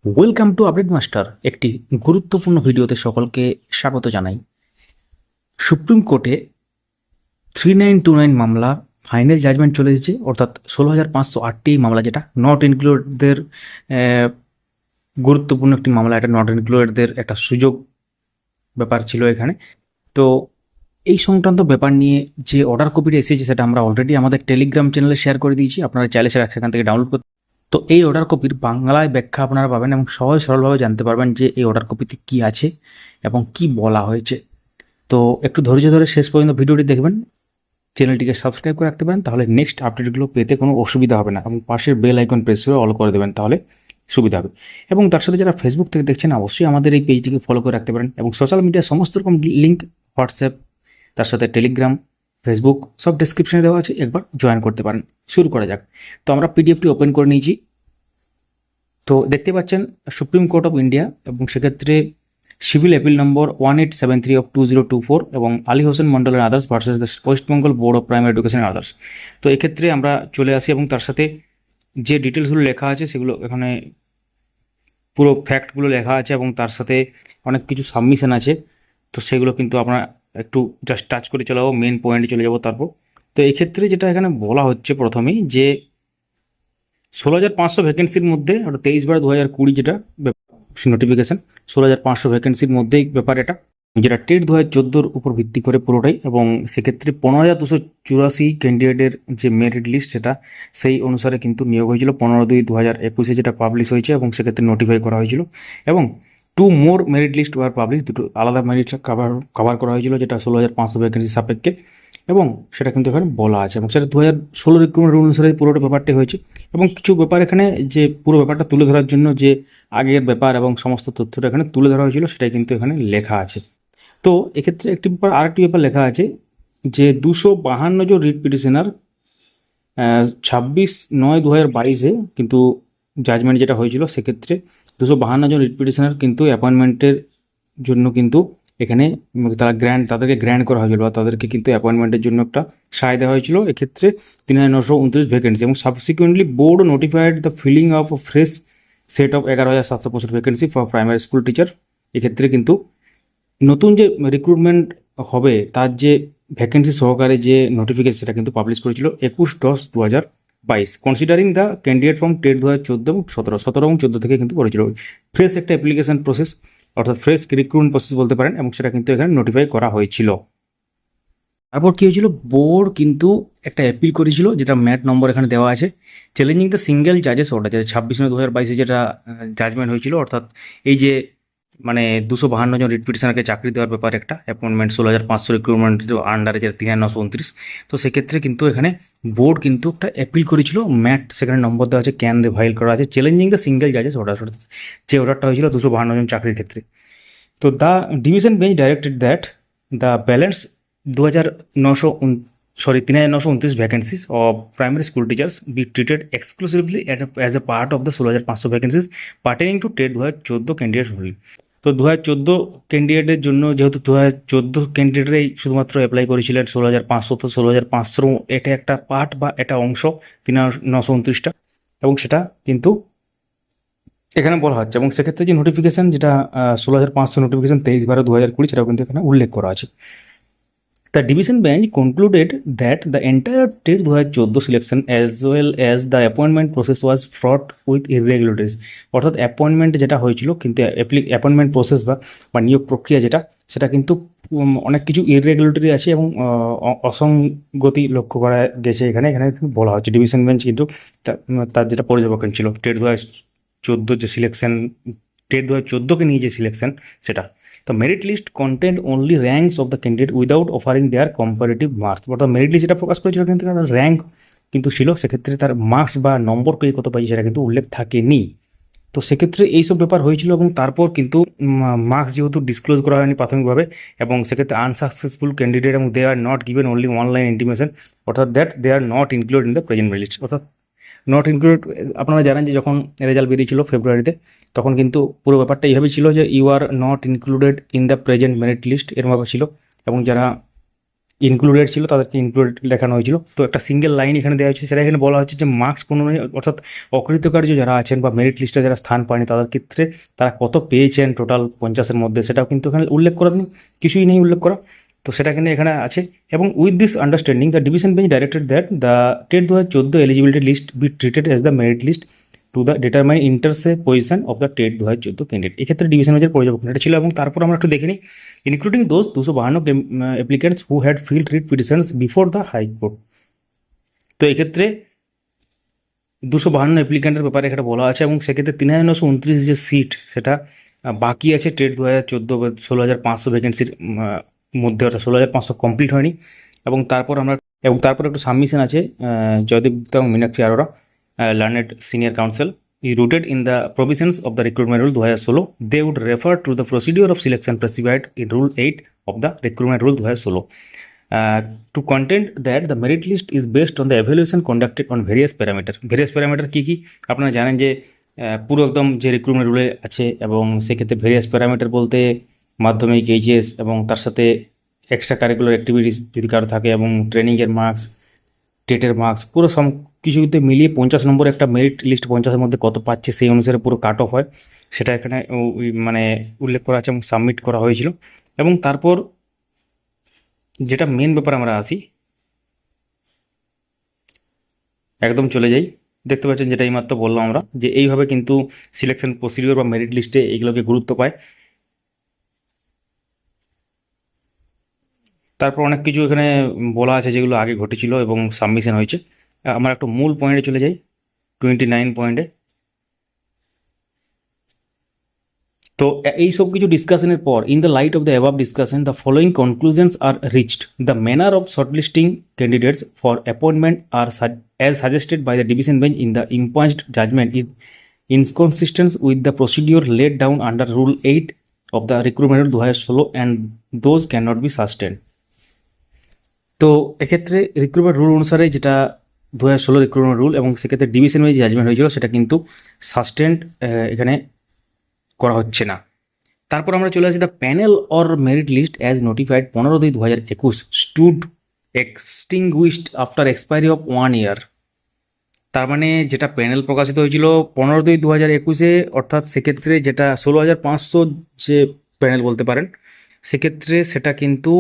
Welcome to update master. একটি গুরুত্বপূর্ণ ভিডিওতে সকলকে স্বাগত জানাই। সুপ্রিম কোর্টে 3929 মামলা ফাইনাল জাজমেন্ট চলে এসেছে, অর্থাৎ 16,508টি মামলা, যেটা নট ইনক্লুডেডদের গুরুত্বপূর্ণ একটি মামলা। এটা নট ইনক্লুডেডদের একটা সুযোগ ব্যাপার ছিল এখানে। তো এই সংক্রান্ত ব্যাপার নিয়ে যে অর্ডার কপিটা এসেছে সেটা আমরা অলরেডি আমাদের টেলিগ্রাম চ্যানেলে শেয়ার করে দিয়েছি, আপনারা চাইলে সেখান থেকে ডাউনলোড করতে। তো এই অর্ডার কপির বাংলায় ব্যাখ্যা আপনারা পাবেন এবং সহজ সরলভাবে জানতে পারবেন যে এই অর্ডার কপিতে কী আছে এবং কি বলা হয়েছে। তো একটু ধৈর্য ধরে শেষ পর্যন্ত ভিডিওটি দেখবেন, চ্যানেলটিকে সাবস্ক্রাইব করে রাখতে পারেন, তাহলে নেক্সট আপডেটগুলো পেতে কোনো অসুবিধা হবে না, এবং পাশের বেল আইকন প্রেস করে অল করে দেবেন, তাহলে সুবিধা হবে। এবং তার সাথে যারা ফেসবুক থেকে দেখছেন অবশ্যই আমাদের এই পেজটিকে ফলো করে রাখতে পারেন, এবং সোশ্যাল মিডিয়ার সমস্ত রকম লিঙ্ক, হোয়াটসঅ্যাপ, তার সাথে টেলিগ্রাম, ফেসবুক সব ডেসক্রিপশনে দেওয়া আছে, একবার জয়েন করতে পারেন। শুরু করা যাক। তো আমরা পিডিএফটি ওপেন করে নিয়েছি। তো দেখতে পাচ্ছেন সুপ্রিম কোর্ট অফ ইন্ডিয়া, এবং সেক্ষেত্রে সিভিল অ্যাপিল নম্বর 1873 অফ 2024 এবং Ali Hossain Mondal and others versus the West Bengal board of primary education and others. তো এক্ষেত্রে আমরা চলে আসি এবং তার সাথে যে ডিটেলসগুলো লেখা আছে সেগুলো এখানে পুরো ফ্যাক্টগুলো লেখা আছে, এবং তার সাথে অনেক কিছু সাবমিশন আছে। তো সেগুলো কিন্তু আমরা একটু জাস্ট টাচ করে চলে যাবো, মেন পয়েন্টে চলে যাবো তারপর। তো এক্ষেত্রে যেটা এখানে বলা হচ্ছে প্রথমেই, যে 16,500 ভ্যাকেন্সির মধ্যে, ওটা 23/2020 যেটা নোটিফিকেশন, 16,500 ভ্যাকেন্সির মধ্যেই ব্যাপার এটা, যেটা টেট 2014 উপর ভিত্তি করে পুরোটাই। এবং সেক্ষেত্রে 15,284 ক্যান্ডিডেটের যে মেরিট লিস্ট, সেটা সেই অনুসারে কিন্তু নিয়োগ হয়েছিল 15/2/2021 যেটা পাবলিশ হয়েছে, এবং সেক্ষেত্রে নোটিফাই করা হয়েছিল। এবং 2 মোর মেরিট লিস্ট ওয়ার পাবলিশ, দুটো আলাদা মেরিট কভার করা হয়েছিল, যেটা 16,500 ভ্যাকেন্সি সাপেক্ষে। এবং সেটা কিন্তু এখানে বলা আছে, এবং সেটা 2016 রিক্রুটমেন্ট রুল অনুসারে পুরোটা ব্যাপারটি হয়েছে। এবং কিছু ব্যাপার এখানে যে পুরো ব্যাপারটা তুলে ধরার জন্য যে আগের ব্যাপার এবং সমস্ত তথ্যটা এখানে তুলে ধরা হয়েছিল, সেটাই কিন্তু এখানে লেখা আছে। তো এক্ষেত্রে একটি ব্যাপার, আরেকটি ব্যাপার লেখা আছে, যে 252 জন রিট পিটিশনার 26/9/2022 কিন্তু জাজমেন্ট যেটা হয়েছিল, সেক্ষেত্রে 252 জন রিট পিটিশনার কিন্তু অ্যাপয়েন্টমেন্টের জন্য কিন্তু এখানে তাদেরকে গ্র্যান্ড করা হয়েছিল, বা তাদেরকে কিন্তু অ্যাপয়েন্টমেন্টের জন্য একটা সায় দেওয়া হয়েছিল। এক্ষেত্রে 3,929 ভ্যাকেন্সি, এবং subsequently board notified the filling of fresh set of 11,765 vacancy for primary school teacher. এক্ষেত্রে কিন্তু নতুন যে রিক্রুটমেন্ট হবে তার যে ভ্যাকেন্সি সহকারে যে নোটিফিকেশন, সেটা কিন্তু পাবলিশ করেছিল 21/10/2022, considering the candidate from TET 2014 এবং 17 এবং 14 থেকে কিন্তু করেছিল। ফ্রেশ একটা অ্যাপ্লিকেশন প্রসেস, অর্থাৎ ফ্রেশ রিক্রুটমেন্ট প্রসেস বলতে পারেন, এবং সেটা কিন্তু এখানে নোটিফাই করা হয়েছিল। তারপর কী হয়েছিল, বোর্ড কিন্তু একটা অ্যাপিল করেছিল, যেটা ম্যাট নম্বর এখানে দেওয়া আছে, চ্যালেঞ্জিং দ্য সিঙ্গেল জাজেস অর্ডার, যেটা 26/9/2022 যেটা জাজমেন্ট হয়েছিল, অর্থাৎ এই যে 252 জন রিট পিটিশনারকে চাকরি দেওয়ার ব্যাপার, একটা অ্যাপয়েন্টমেন্ট 16,500 রিক্রুটমেন্ট আন্ডারে, যেটা 3,929। তো সেক্ষেত্রে কিন্তু এখানে বোর্ড কিন্তু একটা অ্যাপিল করেছিল, ম্যাট সেখানে নম্বর দেওয়া আছে, ক্যান দে ফাইল করা আছে, চ্যালেঞ্জিং দ্য সিঙ্গেল জাজেস অর্ডার, অর্থাৎ যে অর্ডারটা হয়েছিল 252 জন চাকরির ক্ষেত্রে। তো the division bench directed that the balance 3,929 vacancies of primary school teachers be treated exclusively as a part of the 16,500 vacancies pertaining to TET 2014 candidate hold. তো 2014 ক্যান্ডিডেটের জন্য, যেহেতু 2014 ক্যান্ডিডেটরাই শুধুমাত্র অ্যাপ্লাই করেছিলেন 16,500, তো 16,500 এটা একটা পার্ট বা এটা অংশ 3,929টা, এবং সেটা কিন্তু এখানে বলা হচ্ছে। এবং সেক্ষেত্রে যে নোটিফিকেশান, যেটা 16,500 নোটিফিকেশান 23/12/2020, সেটাও কিন্তু এখানে উল্লেখ করা আছে। The division bench concluded that the entire TET 2014 selection as well as the appointment process was fraught with irregularities, অর্থাৎ অ্যাপয়েন্টমেন্ট যেটা হয়েছিল কিন্তু অ্যাপয়েন্টমেন্ট প্রসেস বা নিয়োগ প্রক্রিয়া যেটা, সেটা কিন্তু অনেক কিছু ইররেগুলারিটি আছে, এবং অসঙ্গতি লক্ষ্য করা গেছে এখানে বলা হচ্ছে। ডিভিশন বেঞ্চ কিন্তু তার যেটা পর্যবেক্ষণ ছিল টেট 2014 যে সিলেকশন, টেট 2014কে নিয়ে যে সিলেকশন, সেটা তো merit list content only ranks of the candidate without offering their comparative marks, অর্থাৎ মেরিট লিস্ট যেটা ফোকাস করেছিল কিন্তু তার র্যাঙ্ক কিন্তু ছিল, সেক্ষেত্রে তার মার্কস বা নম্বর পেয়ে কত পাইছে সেটা কিন্তু উল্লেখ থাকেনি। তো সেক্ষেত্রে এইসব ব্যাপার হয়েছিল, এবং তারপর কিন্তু মার্কস যেহেতু ডিসক্লোজ করা হয়নি প্রাথমিকভাবে, এবং সেক্ষেত্রে আনসাকসেসফুল ক্যান্ডিডেট, এবং they are not given only online intimation, অর্থাৎ that they are not include in the present merit list. অর্থাৎ নট ইনক্লুডেড, আপনারা জানেন যে যখন রেজাল্ট বেরিয়েছিল ফেব্রুয়ারিতে, তখন কিন্তু পুরো ব্যাপারটা এইভাবে ছিল যে you are not included in the present merit list, এরভাবে ছিল। এবং যারা ইনক্লুডেড ছিল তাদেরকে ইনক্লুডেড দেখানো হয়েছিল। তো একটা সিঙ্গেল লাইন এখানে দেওয়া হচ্ছে, সেটা এখানে বলা হচ্ছে যে মার্কস পুনরায় অর্থাৎ অকৃতকার্য যারা আছেন বা মেরিট লিস্টে যারা স্থান পায়নি তাদের ক্ষেত্রে তারা কত পেয়েছেন টোটাল 50-এর মধ্যে, সেটাও কিন্তু এখানে উল্লেখ করা নেই, কিছুই নেই উল্লেখ করা। তো সেটা কিন্তু এখানে আছে। এবং with this understanding the division bench directed that the TET 2014 eligibility list be treated as the merit list to the determine inter se position of the TET 2014 candidate. এক্ষেত্রে ডিভিশন বেঞ্চের পর্যবেক্ষণ এটা ছিল। এবং তারপর আমরা একটু দেখে নিই, including those 252 applicants who had field writ petitions before the high court. তো এক্ষেত্রে 252 অ্যাপ্লিকেন্টের ব্যাপারে এখানে বলা আছে, এবং সেক্ষেত্রে 3929 যে সিট সেটা বাকি আছে টেট 2014 বা 16,500 ভ্যাকেন্সির মধ্যে, অর্থাৎ 16,500 কমপ্লিট হয়নি। এবং তারপর একটু সাবমিশন আছে জয়দীপ গুপ্তা এবং Meenakshi Arora, learned senior counsel rooted in the provisions of the recruitment rule 2016, they would refer to the procedure of selection specified in rule 8 of the recruitment rule 2016 to contend that the merit list is based on the evaluation conducted on various parameter কি কি আপনারা জানেন যে পুরো একদম যে recruitment রুলে আছে, এবং সেক্ষেত্রে ভেরিয়াস প্যারামিটার বলতে মাধ্যমিক, এইচএস এবং তার সাথে এক্সট্রা কারিকুলার অ্যাক্টিভিটিস যদি কারো থাকে, এবং ট্রেনিংয়ের মার্কস, টেটের মার্কস, পুরো সব কিছুতে মিলিয়ে 50 নম্বর একটা মেরিট লিস্ট 50-এর মধ্যে কত পাচ্ছে সেই অনুসারে পুরো কাট অফ হয়, সেটা এখানে মানে উল্লেখ করা আছে এবং সাবমিট করা হয়েছিল। এবং তারপর যেটা মেন ব্যাপার আমরা আসি, একদম চলে যাই, দেখতে পাচ্ছেন যেটা এইমাত্র বললাম আমরা, যে এইভাবে কিন্তু সিলেকশন প্রসিডিওর বা মেরিট লিস্টে এইগুলোকে গুরুত্ব পায়। তারপর অনেক কিছু এখানে বলা আছে যেগুলো আগে ঘটেছিল এবং সাবমিশন হয়েছে। আমরা একটু মূল পয়েন্টে চলে যাই, 29 পয়েন্টে। তো এই সব কিছু ডিসকাশনের পর, in the light of the above discussion the following conclusions are reached. The manner of shortlisting candidates for appointment are as suggested by the division bench in the impugned judgment is inconsistent with the procedure laid down under Rule 8 of the Recruitment Rule 2016 and those cannot be sustained. তো এক্ষেত্রে recruitment rule অনুসারে যেটা 2016 recruitment rule, এবং সেক্ষেত্রে division wise judgement হয়েছিল, সেটা কিন্তু sustained এখানে করা হচ্ছে না। তারপর আমরা চলে আসি, the panel or merit list as notified 15/2/2021 stood extinguished after expiry of 1 year। তার মানে যেটা প্যানেল প্রকাশিত হয়েছিল 15/2/2021-এ, অর্থাৎ সেক্ষেত্রে যেটা 16,500 যে প্যানেল বলতে পারেন, সেক্ষেত্রে সেটা কিন্তু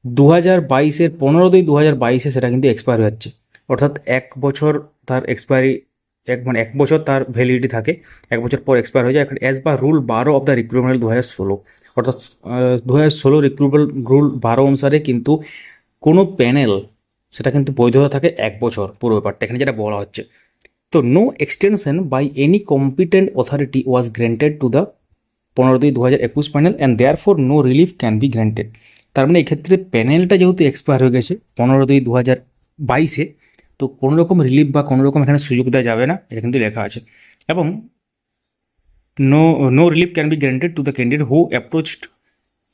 2022-এর 15/2/2022-এ সেটা কিন্তু এক্সপায়ার হয়ে যাচ্ছে। অর্থাৎ 1 বছর তার এক্সপায়ারি, এক বছর তার ভ্যালিডিটি থাকে, 1 বছর পর এক্সপায়ার হয়ে যায়। এখন অ্যাজ বা রুল 12 অফ দ্য রিক্রুটমেন্ট 2016, অর্থাৎ 2016 রিক্রুটমেন্ট রুল 12 অনুসারে কিন্তু কোনো প্যানেল সেটা কিন্তু বৈধতা থাকে 1 বছর, পুরো ব্যাপারটা এখানে যেটা বলা হচ্ছে। তো no extension by any competent authority was granted to the 15/2/2021 panel and therefore no relief can be granted. তার মানে এক্ষেত্রে প্যানেলটা যেহেতু এক্সপায়ার হয়ে গেছে 15/2/2022-এ, তো কোনো রকম রিলিফ বা কোনো রকম এখানে সুযোগ দেওয়া যাবে না, এটা কিন্তু লেখা আছে। এবং no relief can be granted to the candidate who approached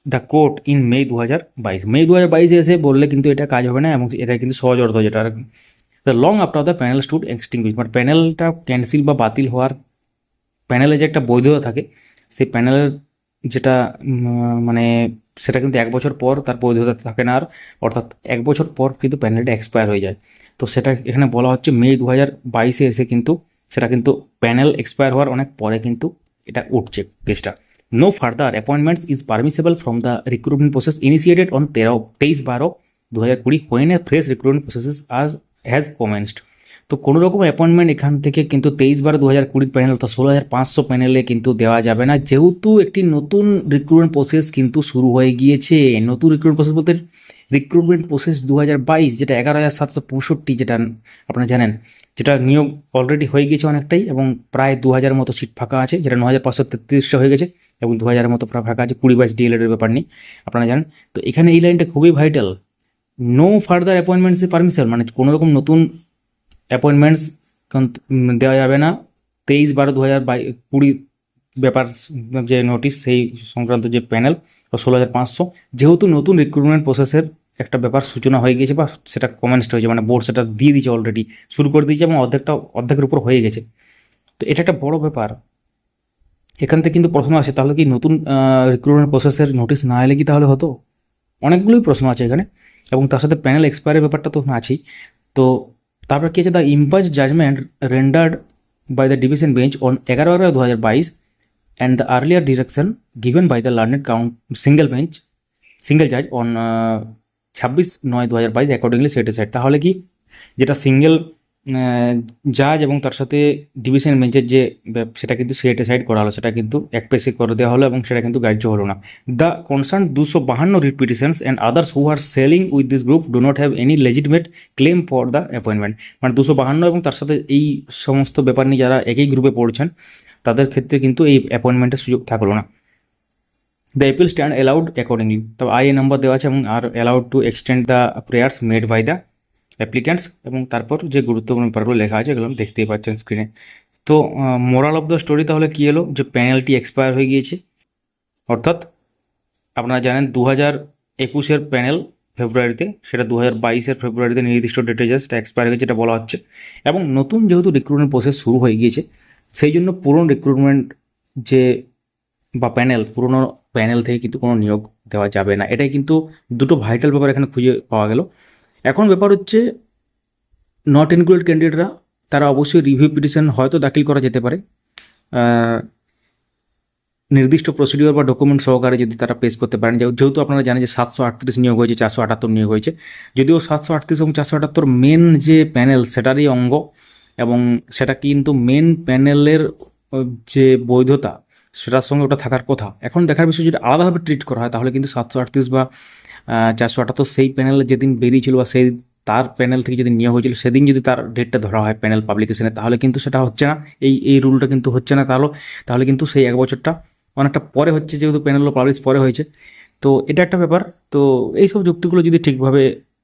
the court in May 2022। May 2022-এ এসে বললে কিন্তু এটা কাজ হবে না, এবং এটা কিন্তু সহজ অর্থ যেটা, the long after the panel stood extinguish, মানে প্যানেলটা ক্যান্সেল বা বাতিল হওয়ার, প্যানেলে যে একটা বৈধতা থাকে, সেই প্যানেলের যেটা মানে সেটা কিন্তু 1 বছর পর তার বৈধতা থাকে না আর, অর্থাৎ 1 বছর পর কিন্তু প্যানেলটা এক্সপায়ার হয়ে যায়। তো সেটা এখানে বলা হচ্ছে মে 2022-এ এসে কিন্তু সেটা কিন্তু প্যানেল এক্সপায়ার হওয়ার অনেক পরে কিন্তু এটা উঠছে কেসটা। No further appointments is permissible from the recruitment process initiated on 23/12/2020 when a fresh recruitment processes are has commenced. তো কোনো রকম অ্যাপয়েন্টমেন্ট এখান থেকে কিন্তু 23/12/2020 প্যানেল অর্থাৎ 16,500 প্যানেলে কিন্তু দেওয়া যাবে না, যেহেতু একটি নতুন রিক্রুটমেন্ট প্রসেস কিন্তু শুরু হয়ে গিয়েছে। নতুন রিক্রুটমেন্ট প্রসেস বলতে রিক্রুটমেন্ট প্রসেস 2022, যেটা 11,765, যেটা আপনারা জানেন, যেটা নিয়োগ অলরেডি হয়ে গেছে অনেকটাই, এবং প্রায় 2,000 মতো সিট ফাঁকা আছে, যেটা 9,533 হয়ে গেছে, এবং 2,000 মতো প্রায় ফাঁকা আছে 20 ব্যাচ ডিএলএড এর ব্যাপার নিয়ে আপনারা জানেন। তো এখানে এই লাইনটা খুবই vital, no further appointments permission, মানে কোনো রকম নতুন অ্যাপয়েন্টমেন্টস দেওয়া যাবে না। 23/12/2020 ব্যাপার যে নোটিশ সেই সংক্রান্ত যে প্যানেল 16,500, যেহেতু নতুন রিক্রুটমেন্ট প্রসেসের একটা ব্যাপার সূচনা হয়ে গেছে বা সেটা কমেন্সড হয়েছে, মানে বোর্ড সেটা দিয়ে দিয়েছে অলরেডি, শুরু করে দিয়েছে, এবং অর্ধেকের উপর হয়ে গেছে। তো এটা একটা বড় ব্যাপার। এখান থেকে কিন্তু প্রশ্ন আসে, তাহলে কি নতুন রিক্রুটমেন্ট প্রসেসের নোটিশ না এলে কি তাহলে হতো? অনেকগুলোই প্রশ্ন আছে এখানে, এবং তার সাথে প্যানেল এক্সপায়ারের ব্যাপারটা তো আছেই। তো তারপর কি আছে, দ্য ইম্পাস judgment rendered by the division bench on 11/11/2022 and the earlier direction given by the learned single judge on 26/9/2022 accordingly set A side. তাহলে কি, যেটা সিঙ্গেল জাজ এবং তার সাথে ডিভিশন বেঞ্চের যে সেটা কিন্তু সেট এসাইড করা হলো, সেটা কিন্তু এক পেশে করে দেওয়া হলো এবং সেটা কিন্তু গ্রাহ্য হলো না। The concern 252 writ petitions and others who are sailing with this group do not have any legitimate claim for the appointment. মানে 252 এবং তার সাথে এই সমস্ত ব্যাপার নিয়ে যারা একই গ্রুপে পড়ছেন তাদের ক্ষেত্রে কিন্তু এই অ্যাপয়েন্টমেন্টের সুযোগ থাকলো না। The appeal stand allowed accordingly. তবে আই এ নাম্বার দেওয়া আছে এবং are allowed to extend the prayers made by the applicants, এবং তারপর যে গুরুত্বপূর্ণ ব্যাপারগুলো লেখা আছে এগুলো দেখতেই পাচ্ছেন স্ক্রিনে। তো মোরাল অফ দ্য স্টোরি তাহলে কী এলো, যে প্যানেলটি এক্সপায়ার হয়ে গিয়েছে, অর্থাৎ আপনারা জানেন 2021-এর প্যানেল ফেব্রুয়ারিতে, সেটা 2022-এর ফেব্রুয়ারিতে নির্দিষ্ট ডেটে জাস্ট এক্সপায়ার হয়ে গেছে, এটা বলা হচ্ছে। এবং নতুন যেহেতু রিক্রুটমেন্ট প্রসেস শুরু হয়ে গিয়েছে, সেই জন্য পুরনো রিক্রুটমেন্ট যে বা পুরনো প্যানেল থেকে কিন্তু কোনো নিয়োগ দেওয়া যাবে না। এটাই কিন্তু দুটো ভাইটাল ব্যাপার এখানে খুঁজে পাওয়া গেল। এখন ব্যাপার হচ্ছে, নট ইনক্লুডেড ক্যান্ডিডেটরা তারা অবশ্যই রিভিউ পিটিশন হয়তো দাখিল করা যেতে পারে, নির্দিষ্ট প্রসিডিওর বা ডকুমেন্ট সহকারে যদি তারা পেশ করতে পারেন। যেহেতু আপনারা জানেন যে 738 নিয়োগ হয়েছে, 478 নিয়োগ হয়েছে, যদিও 738 এবং 478 মেন যে প্যানেল সেটারই অঙ্গ, এবং সেটা কিন্তু মেন প্যানেলের যে বৈধতা সেটার সঙ্গে ওটা থাকার কথা। এখন দেখার বিষয়, যদি আলাদাভাবে ট্রিট করা হয় তাহলে কিন্তু 738 বা 478 সেই প্যানেলে যেদিন বেরিয়েছিল বা সেই তার প্যানেল থেকে যেদিন নিয়োগ হয়েছিল সেদিন যদি তার ডেটটা ধরা হয় প্যানেল পাবলিকেশনে, তাহলে কিন্তু সেটা হচ্ছে না, এই রুলটা কিন্তু হচ্ছে না। তাহলে কিন্তু সেই এক বছরটা অনেকটা পরে হচ্ছে, যেহেতু প্যানেলও পাবলিশ পরে হয়েছে। তো এটা একটা ব্যাপার। তো এইসব যুক্তিগুলো যদি ঠিকভাবে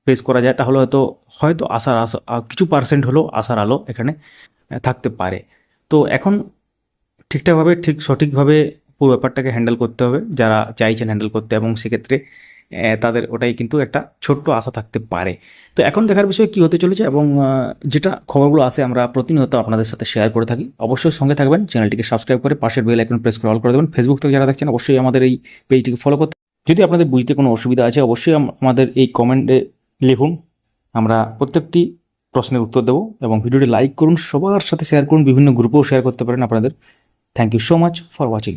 পেশ করা যায় তাহলে হয়তো কিছু পার্সেন্ট হলেও আশার আলো এখানে থাকতে পারে। তো এখন ঠিকঠাকভাবে সঠিকভাবে পুরো ব্যাপারটাকে হ্যান্ডেল করতে হবে যারা চাইছেন হ্যান্ডেল করতে, এবং সেক্ষেত্রে তাদের ওটাই কিন্তু একটা ছোট্ট আশা থাকতে পারে। তো এখন দেখার বিষয় কী হতে চলেছে, এবং যেটা খবরগুলো আসে আমরা প্রতিনিয়ত আপনাদের সাথে শেয়ার করে থাকি। অবশ্যই সঙ্গে থাকবেন, চ্যানেলটিকে সাবস্ক্রাইব করে পাশের বেল আইকন প্রেস করে অল করে দেবেন। ফেসবুক থেকে যারা দেখছেন অবশ্যই আমাদের এই পেজটিকে ফলো করতে। যদি আপনাদের বুঝতে কোনো অসুবিধা আছে অবশ্যই আমাদের এই কমেন্টে লিখুন, আমরা প্রত্যেকটি প্রশ্নের উত্তর দেবো। এবং ভিডিওটি লাইক করুন, সবার সাথে শেয়ার করুন, বিভিন্ন গ্রুপেও শেয়ার করতে পারেন আপনাদের। Thank you so much for watching.